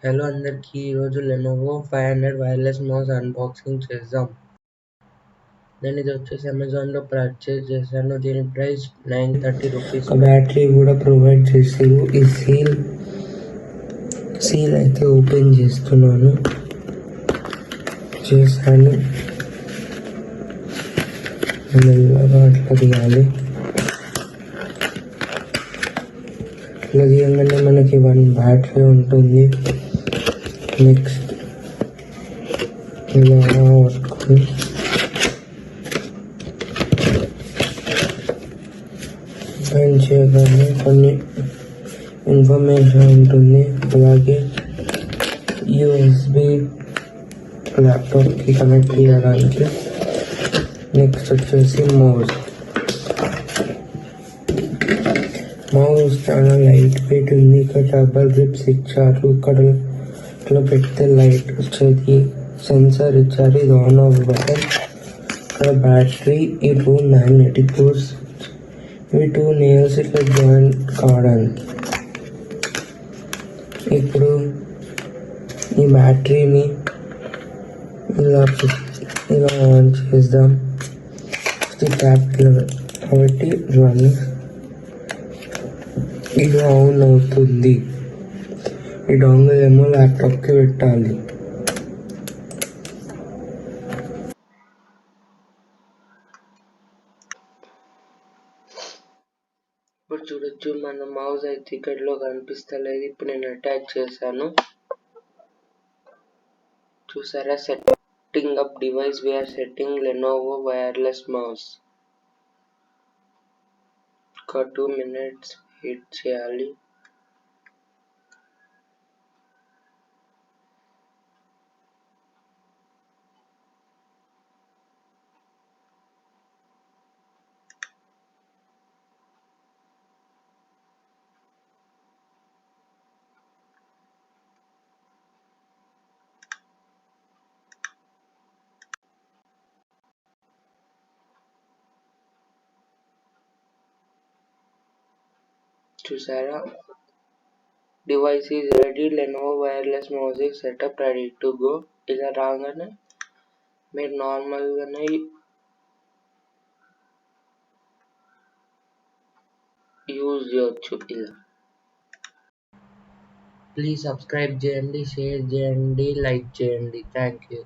Hello అందరికీ ఈరోజు Lenovo 500 wireless mouse unboxing చేద్దాం. నేను ఇది వచ్చేసి అమెజాన్లో పర్చేజ్ చేశాను. దీని ప్రైస్ ₹930. బ్యాటరీ కూడా ప్రొవైడ్ చేశారు. ఈ సీల్ అయితే ఓపెన్ చేస్తున్నాను. చేశాను మెల్లగా అట్లా తీయాలి. ఇట్లా తీయగానే మనకి 1 బ్యాటరీ ఉంటుంది. నెక్స్ట్ ఇలా పట్టుకొని ఓపెన్ చేయగానే కొన్ని ఇన్ఫర్మేషన్ ఉంటుంది. అలాగే యూఎస్బి ల్యాప్టాప్కి కనెక్ట్ చేయడానికి. నెక్స్ట్ వచ్చేసి మౌస్ చాలా లైట్ వెయిట్ ఉంది. ఇక్కడ డబల్ గ్రిప్స్ ఇచ్చారు. ఇక్కడ ఇట్లా పెడితే లైట్ వచ్చేది. సెన్సార్ ఇచ్చారు. ఇది ఆన్ ఆఫ్ బటన్. ఇక్కడ బ్యాటరీ, ఈ 2 మ్యాగ్నెటిక్ బోర్డ్స్, ఇవి 2 నేల్స్ ఇట్లా జాయింట్ కావడానికి. ఇప్పుడు ఈ బ్యాటరీని ఇలా ఆన్ చేద్దాం. ట్యాప్ కాబట్టి ఇది ఆన్ అవుతుంది. ఈ డోంగల్ ఏమో ల్యాప్టాప్కి పెట్టాలి. ఇప్పుడు చూడొచ్చు, మన మౌస్ అయితే ఇక్కడలో కనిపిస్తలేదు. ఇప్పుడు నేను అటాచ్ చేశాను. చూసారా, setting up device, we are setting Lenovo wireless mouse. ఒక 2 minutes వెయిట్ చేయాలి. చూసారా, device is ready, Lenovo wireless mouse is setup ready to go. ఇలా రాగానే మీరు నార్మల్గానే యూజ్ చేయొచ్చు. ఇలా ప్లీజ్ సబ్స్క్రైబ్ చేయండి, షేర్ చేయండి, లైక్ చేయండి. Thank you.